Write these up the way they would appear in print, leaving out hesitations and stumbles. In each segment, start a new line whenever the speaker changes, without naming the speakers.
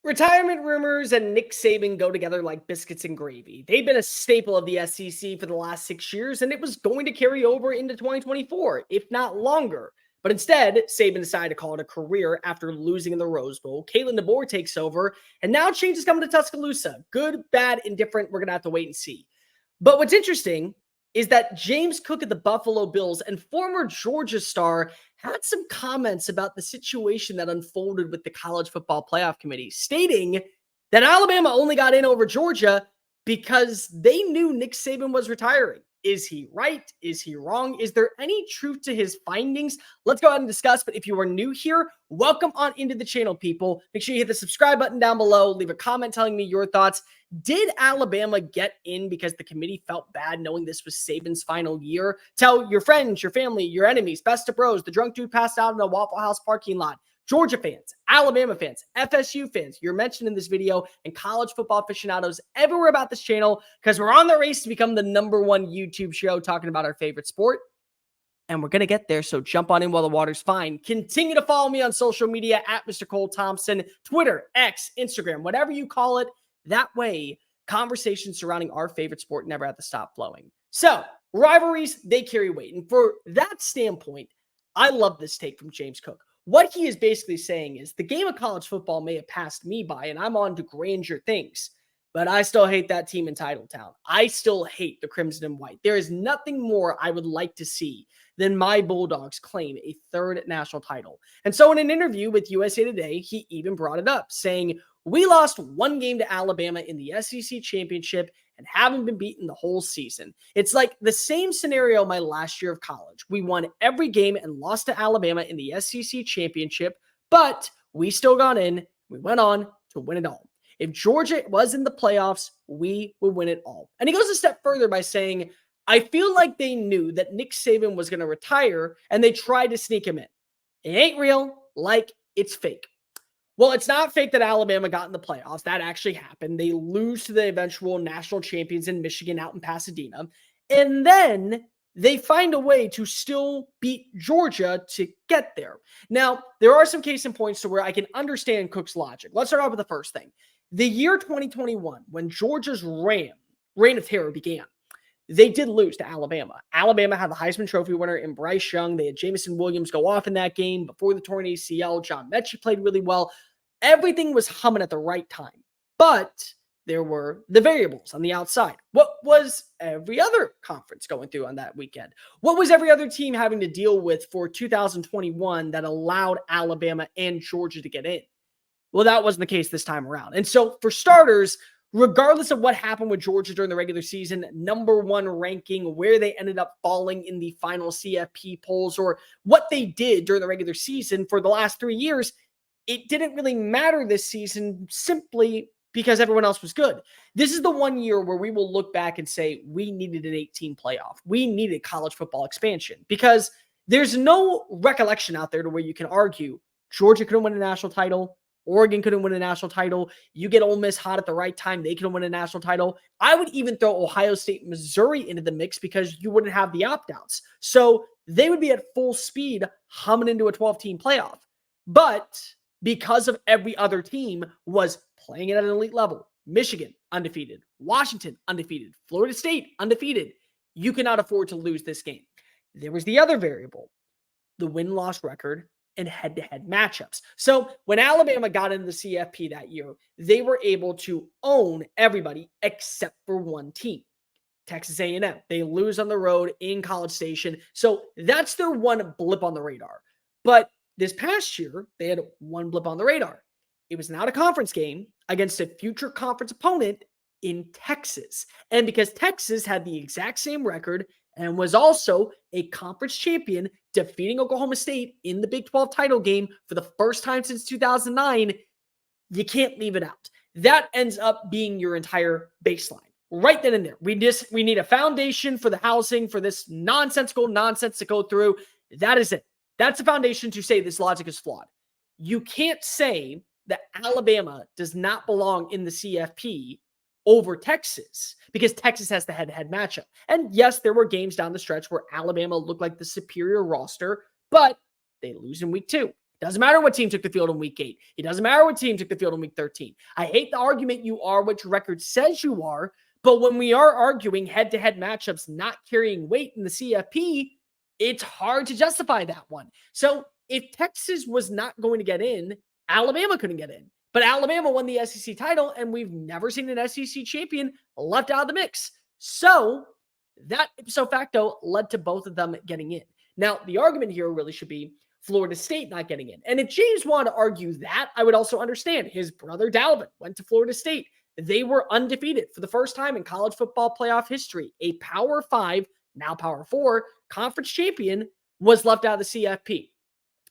Retirement rumors and Nick Saban go together like biscuits and gravy. They've been a staple of the SEC for the last 6 years, and it was going to carry over into 2024, if not longer. But instead, Saban decided to call it a career after losing in the Rose Bowl. Kalen DeBoer takes over, and now change is coming to Tuscaloosa. Good, bad, indifferent. We're going to have to wait and see. But what's interesting is that James Cook of the Buffalo Bills and former Georgia star had some comments about the situation that unfolded with the College Football Playoff Committee, stating that Alabama only got in over Georgia because they knew Nick Saban was retiring. Is he right? Is he wrong? Is there any truth to his findings? Let's go ahead and discuss. But if you are new here, welcome on into the channel, people. Make sure you hit the subscribe button down below. Leave a comment telling me your thoughts. Did Alabama get in because the committee felt bad knowing this was Saban's final year? Tell your friends, your family, your enemies, best of bros, the drunk dude passed out in a Waffle House parking lot. Georgia fans, Alabama fans, FSU fans, you're mentioned in this video, and college football aficionados everywhere about this channel, because we're on the race to become the #1 YouTube show talking about our favorite sport. And we're going to get there, so jump on in while the water's fine. Continue to follow me on social media at Mr. Cole Thompson, Twitter, X, Instagram, whatever you call it. That way, conversations surrounding our favorite sport never have to stop flowing. So, rivalries, they carry weight. And for that standpoint, I love this take from James Cook. What he is basically saying is the game of college football may have passed me by, and I'm on to grandeur things, but I still hate that team in Titletown. I still hate the Crimson and White. There is nothing more I would like to see than my Bulldogs claim a third national title. And so in an interview with USA Today, he even brought it up, saying, "We lost one game to Alabama in the SEC championship and haven't been beaten the whole season. It's like the same scenario my last year of college. We won every game and lost to Alabama in the SEC championship, but we still got in. We went on to win it all. If Georgia was in the playoffs, we would win it all." And he goes a step further by saying, "I feel like they knew that Nick Saban was going to retire and they tried to sneak him in. It ain't real, like it's fake." Well, it's not fake that Alabama got in the playoffs. That actually happened. They lose to the eventual national champions in Michigan out in Pasadena. And then they find a way to still beat Georgia to get there. Now, there are some case in points to where I can understand Cook's logic. Let's start off with the first thing. The year 2021, when Georgia's reign of terror began, they did lose to Alabama. Alabama had the Heisman Trophy winner in Bryce Young. They had Jamison Williams go off in that game before the torn ACL. John Mechie played really well. Everything was humming at the right time. But there were the variables on the outside. What was every other conference going through on that weekend? What was every other team having to deal with for 2021 that allowed Alabama and Georgia to get in? Well, that wasn't the case this time around. And so for starters, regardless of what happened with Georgia during the regular season, #1 ranking, where they ended up falling in the final CFP polls, or what they did during the regular season for the last 3 years, it didn't really matter this season simply because everyone else was good. This is the one year where we will look back and say we needed an 18 playoff. We needed college football expansion, because there's no recollection out there to where you can argue Georgia couldn't win a national title. Oregon couldn't win a national title. You get Ole Miss hot at the right time, they couldn't win a national title. I would even throw Ohio State, Missouri into the mix because you wouldn't have the opt-outs. So they would be at full speed humming into a 12-team playoff. But because of every other team was playing it at an elite level, Michigan undefeated, Washington undefeated, Florida State undefeated, you cannot afford to lose this game. There was the other variable, the win-loss record and head-to-head matchups. So when Alabama got into the CFP that year, they were able to own everybody except for one team, Texas A&M. They lose on the road in College Station. So that's their one blip on the radar. But this past year, they had one blip on the radar. It was not a conference game against a future conference opponent in Texas. And because Texas had the exact same record and was also a conference champion, defeating Oklahoma State in the Big 12 title game for the first time since 2009, you can't leave it out. That ends up being your entire baseline. Right then and there. We need a foundation for the housing, for this nonsensical nonsense to go through. That is it. That's the foundation to say this logic is flawed. You can't say that Alabama does not belong in the CFP over Texas because Texas has the head-to-head matchup. And yes, there were games down the stretch where Alabama looked like the superior roster, but they lose in week 2. Doesn't matter what team took the field in week 8. It doesn't matter what team took the field in week 13. I hate the argument you are what your record says you are, but when we are arguing head-to-head matchups not carrying weight in the CFP, it's hard to justify that one. So if Texas was not going to get in, Alabama couldn't get in. But Alabama won the SEC title, and we've never seen an SEC champion left out of the mix. So that ipso facto led to both of them getting in. Now, the argument here really should be Florida State not getting in. And if James wanted to argue that, I would also understand. His brother Dalvin went to Florida State. They were undefeated for the first time in college football playoff history. A Power 5, now Power 4, conference champion was left out of the CFP.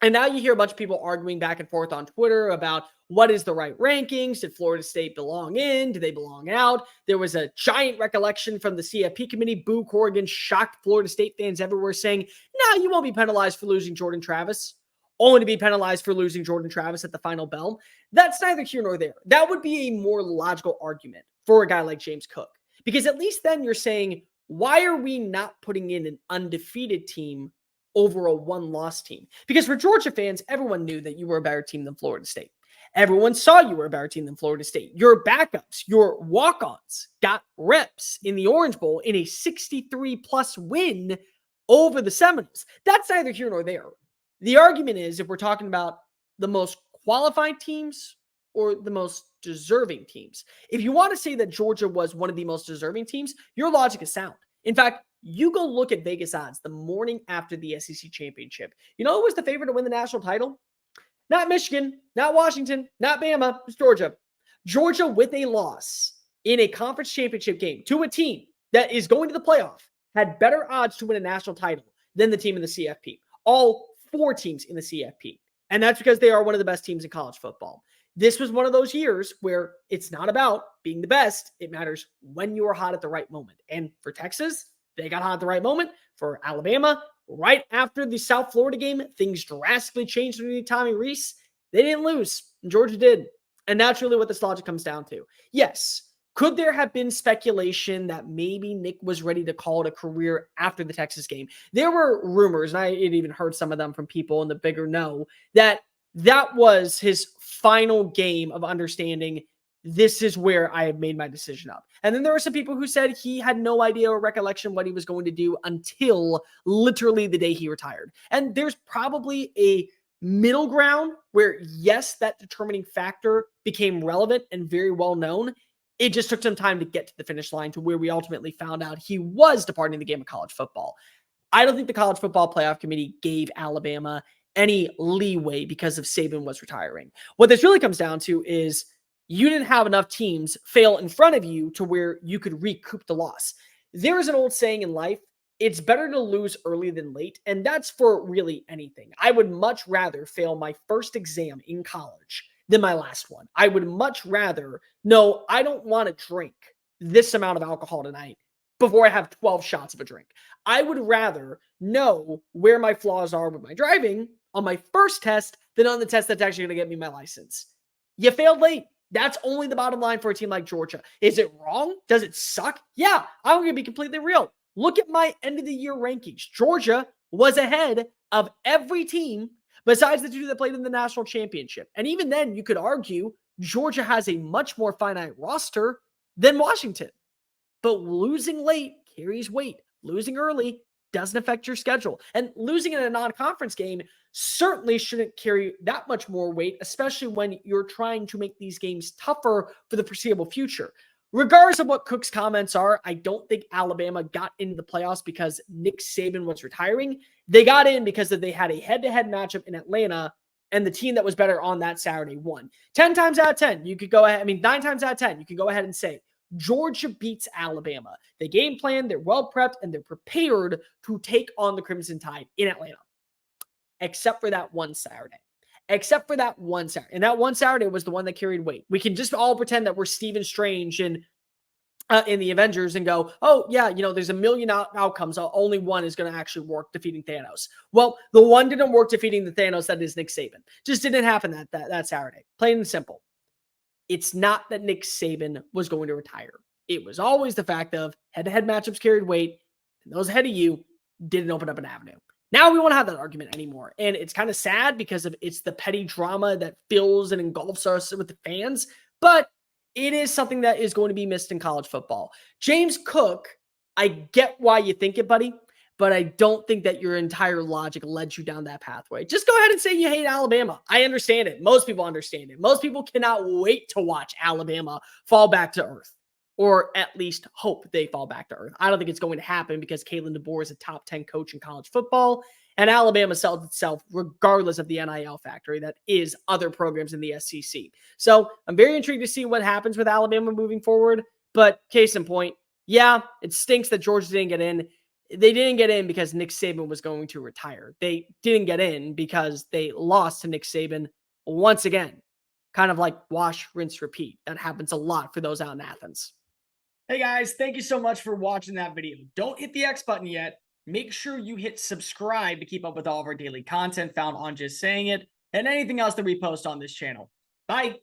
And now you hear a bunch of people arguing back and forth on Twitter about what is the right rankings? Did Florida State belong in? Do they belong out? There was a giant recollection from the CFP committee. Boo Corrigan shocked Florida State fans everywhere saying, no, you won't be penalized for losing Jordan Travis. Only to be penalized for losing Jordan Travis at the final bell. That's neither here nor there. That would be a more logical argument for a guy like James Cook. Because at least then you're saying, why are we not putting in an undefeated team over a one-loss team? Because for Georgia fans, everyone knew that you were a better team than Florida State. Everyone saw you were a better team than Florida State. Your backups, your walk-ons got reps in the Orange Bowl in a 63-plus win over the Seminoles. That's neither here nor there. The argument is if we're talking about the most qualified teams or the most deserving teams. If you want to say that Georgia was one of the most deserving teams, your logic is sound. In fact, you go look at Vegas odds the morning after the SEC championship. You know who was the favorite to win the national title? Not Michigan, not Washington, not Bama. It's Georgia. Georgia with a loss in a conference championship game to a team that is going to the playoff had better odds to win a national title than the team in the CFP. All 4 teams in the CFP. And that's because they are one of the best teams in college football. This was one of those years where it's not about being the best. It matters when you are hot at the right moment. And for Texas, they got hot at the right moment. For Alabama, right after the South Florida game, things drastically changed underneath Tommy Rees. They didn't lose. Georgia did. And that's really what this logic comes down to. Yes, could there have been speculation that maybe Nick was ready to call it a career after the Texas game? There were rumors, and I had even heard some of them from people in the bigger know, that was his final game of understanding this is where I have made my decision up. And then there were some people who said he had no idea or recollection what he was going to do until literally the day he retired. And there's probably a middle ground where, yes, that determining factor became relevant and very well known. It just took some time to get to the finish line to where we ultimately found out he was departing the game of college football. I don't think the College Football Playoff Committee gave Alabama any leeway because of Saban was retiring. What this really comes down to is you didn't have enough teams fail in front of you to where you could recoup the loss. There is an old saying in life, it's better to lose early than late, and that's for really anything. I would much rather fail my first exam in college than my last one. I would much rather know I don't want to drink this amount of alcohol tonight before I have 12 shots of a drink. I would rather know where my flaws are with my driving on my first test than on the test that's actually going to get me my license. You failed late. That's only the bottom line for a team like Georgia. Is it wrong? Does it suck? Yeah, I'm going to be completely real. Look at my end of the year rankings. Georgia was ahead of every team besides the 2 that played in the national championship. And even then, you could argue Georgia has a much more finite roster than Washington. But losing late carries weight. Losing early doesn't affect your schedule. And losing in a non-conference game certainly shouldn't carry that much more weight, especially when you're trying to make these games tougher for the foreseeable future. Regardless of what Cook's comments are, I don't think Alabama got into the playoffs because Nick Saban was retiring. They got in because they had a head-to-head matchup in Atlanta, and the team that was better on that Saturday won. 10 times out of 10, you could go ahead. 9 times out of 10, you could go ahead and say, Georgia beats Alabama. They game plan, they're well prepped, and they're prepared to take on the Crimson Tide in Atlanta. Except for that one Saturday. And that one Saturday was the one that carried weight. We can just all pretend that we're Stephen Strange in the Avengers and go, oh, yeah, there's a million outcomes. Only one is going to actually work, defeating Thanos. Well, the one didn't work defeating the Thanos that is Nick Saban. Just didn't happen that Saturday. Plain and simple. It's not that Nick Saban was going to retire. It was always the fact of head-to-head matchups carried weight, and those ahead of you didn't open up an avenue. Now we won't have that argument anymore. And it's kind of sad because it's the petty drama that fills and engulfs us with the fans. But it is something that is going to be missed in college football. James Cook, I get why you think it, buddy, but I don't think that your entire logic led you down that pathway. Just go ahead and say you hate Alabama. I understand it. Most people understand it. Most people cannot wait to watch Alabama fall back to earth, or at least hope they fall back to earth. I don't think it's going to happen because Kalen DeBoer is a top 10 coach in college football, and Alabama sells itself regardless of the NIL factory that is other programs in the SEC. So I'm very intrigued to see what happens with Alabama moving forward. But case in point, yeah, it stinks that Georgia didn't get in. They didn't get in because Nick Saban was going to retire. They didn't get in because they lost to Nick Saban once again. Kind of like wash, rinse, repeat. That happens a lot for those out in Athens. Hey guys, thank you so much for watching that video. Don't hit the X button yet. Make sure you hit subscribe to keep up with all of our daily content found on Just Saying It and anything else that we post on this channel. Bye.